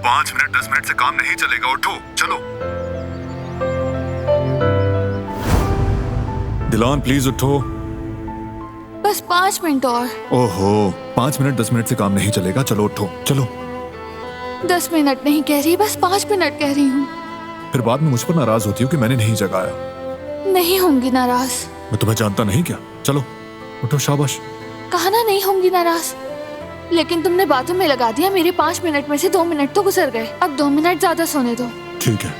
5 minute 10 minute से काम नहीं चलेगा, उठो चलो। दिलान प्लीज उठो। बस 5 मिनट और। ओहो, 5 मिनट 10 मिनट से काम नहीं चलेगा, चलो उठो चलो। 10 मिनट नहीं कह रही, बस 5 मिनट कह रही हूँ। फिर बाद में मुझ पर नाराज होती हो कि मैंने नहीं जगाया। नहीं होंगी नाराज। मैं तुम्हें जानता नहीं क्या? चलो उठो, शाबाश। कहा ना नहीं होंगी नाराज, लेकिन तुमने बातों में लगा दिया। मेरे 5 मिनट में से 2 मिनट तो गुजर गए, अब 2 मिनट ज्यादा सोने दो। ठीक है,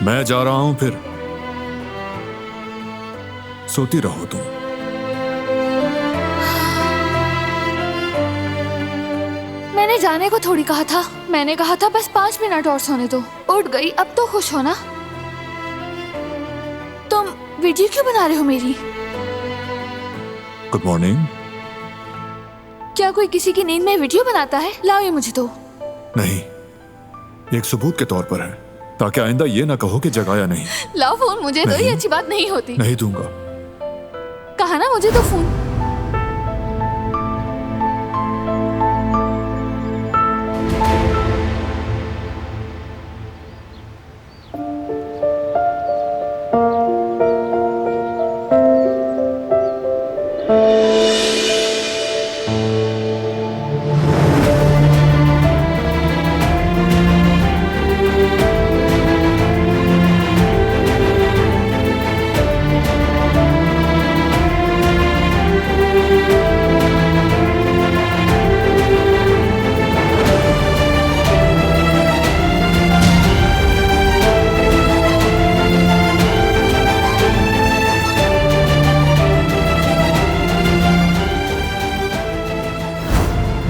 मैं जा रहा हूं, फिर सोती रहो तुम। मैंने जाने को थोड़ी कहा था, मैंने कहा था बस 5 मिनट और सोने दो। उठ गई, अब तो खुश हो ना। तुम वीडियो क्यों बना रहे हो मेरी? Good morning. क्या कोई किसी की नींद में वीडियो बनाता है? लाओ ये मुझे दो। नहीं, एक सबूत के तौर पर है, ताकि आइंदा ये ना कहो कि जगाया नहीं। लाओ फोन मुझे दो, नहीं। ये अच्छी बात नहीं होती। नहीं दूंगा। कहा ना मुझे दो फोन।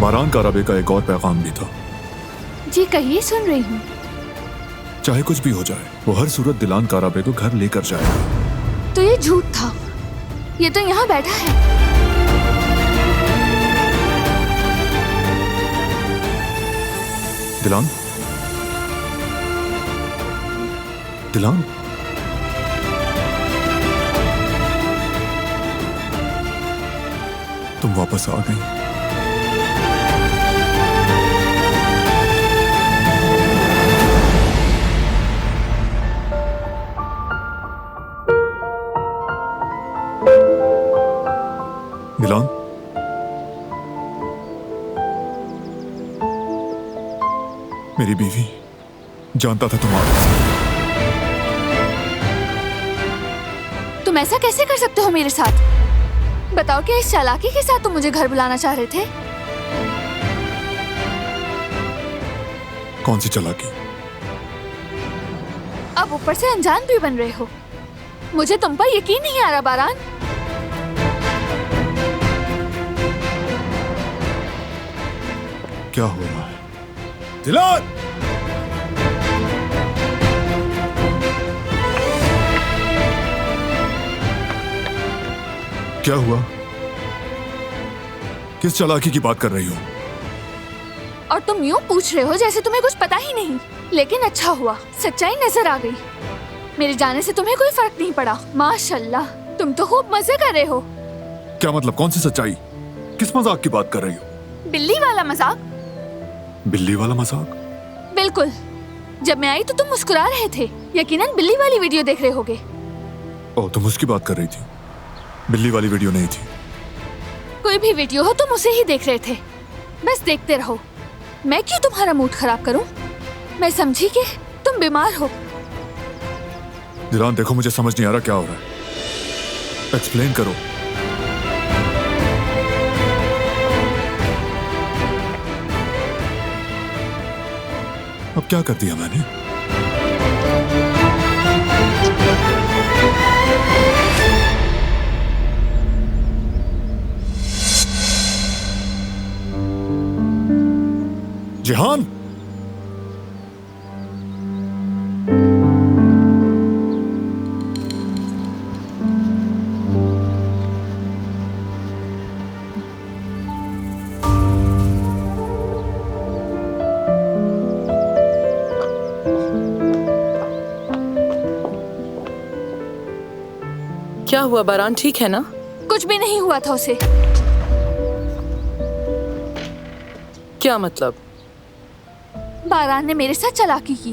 बारान काराबे का एक और पैगाम भी था। जी कहिए, सुन रही हूँ। चाहे कुछ भी हो जाए, वो हर सूरत दिलान काराबे को घर लेकर जाएगा। तो ये झूठ था, ये तो यहाँ बैठा है। दिलान, दिलान, तुम वापस आ गई। दिलान, मेरी बीवी, जानता था तुम आ गए। तुम ऐसा कैसे कर सकते हो मेरे साथ? बताओ कि इस चालाकी के साथ तुम मुझे घर बुलाना चाह रहे थे? कौन सी चालाकी? अब ऊपर से अनजान भी बन रहे हो। मुझे तुम पर यकीन नहीं आ रहा बारान। क्या हो रहा है? दिलान! क्या हुआ? किस चालाकी की बात कर रही हो? और तुम यूं पूछ रहे हो जैसे तुम्हें कुछ पता ही नहीं। लेकिन अच्छा हुआ, सच्चाई नजर आ गई। मेरे जाने से तुम्हें कोई फर्क नहीं पड़ा। माशाल्लाह, तुम तो खूब मजे कर रहे हो। क्या मतलब? कौन सी सच्चाई? किस मजाक की बात कर रही हो? बिल्ली वाला मजाक। बिल्ली वाला मजाक? बिल्कुल। जब मैं आई तो तुम मुस्कुरा रहे थे। यकीनन बिल्ली वाली वीडियो देख रहे होगे। ओह, तुम उसकी बात कर रही थी, बिल्ली वाली वीडियो नहीं थी। कोई भी वीडियो हो तुम उसे ही देख रहे थे। बस देखते रहो। मैं क्यों तुम्हारा मूड खराब करूं? मैं समझी कि तुम बीमार हो। दिलान देखो, मुझे समझ नहीं आ रहा क्या हो रहा है। एक्सप्लेन करो। अब क्या कर दिया मैंने? जिहान, क्या हुआ बारान, ठीक है ना? कुछ भी नहीं हुआ था उसे। क्या मतलब? बारान ने मेरे साथ चालाकी की।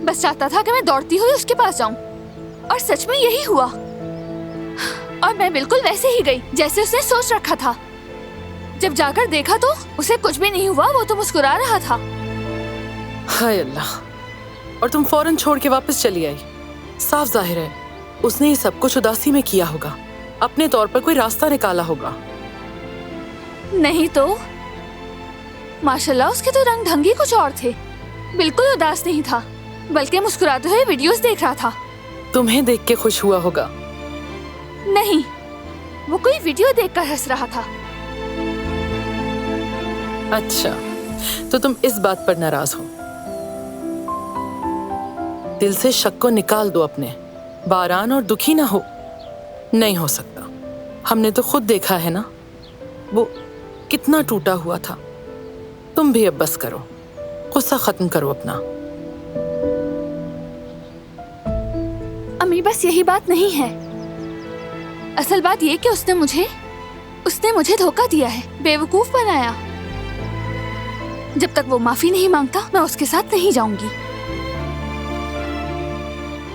बस चाहता था कि मैं दौड़ती हुई उसके पास जाऊं, और सच में यही हुआ। और मैं बिल्कुल वैसे ही गई जैसे उसने सोच रखा था। जब जाकर देखा तो उसे कुछ भी नहीं हुआ, वो तो मुस्कुरा रहा था। हाय अल्लाह! और तुम फौरन छोड़ के वापस चली आई। साफ जाहिर है उसने ये सब कुछ उदासी में किया होगा, अपने तौर पर कोई रास्ता निकाला होगा। नहीं तो माशाल्लाह उसके तो रंग ढंग ही कुछ और थे। बिल्कुल उदास नहीं था, बल्कि मुस्कुराते हुए वीडियोस देख रहा था। तुम्हें देख के खुश हुआ होगा। नहीं, वो कोई वीडियो देखकर हंस रहा था। अच्छा, तो तुम इस बात पर नाराज हो। दिल से शक को निकाल दो अपने। बारान और दुखी ना हो। नहीं हो सकता। हमने तो खुद देखा है ना, वो कितना टूटा हुआ था। तुम भी अब बस करो, गुस्सा खत्म करो अपना। अम्मी, बस यही बात नहीं है। असल बात ये कि उसने मुझे धोखा दिया है, बेवकूफ बनाया। जब तक वो माफी नहीं मांगता मैं उसके साथ नहीं जाऊंगी।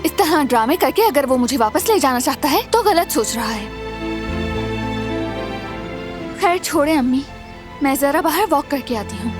इस तरह ड्रामे करके अगर वो मुझे वापस ले जाना चाहता है तो गलत सोच रहा है। खैर छोड़े अम्मी, मैं जरा बाहर वॉक करके आती हूँ।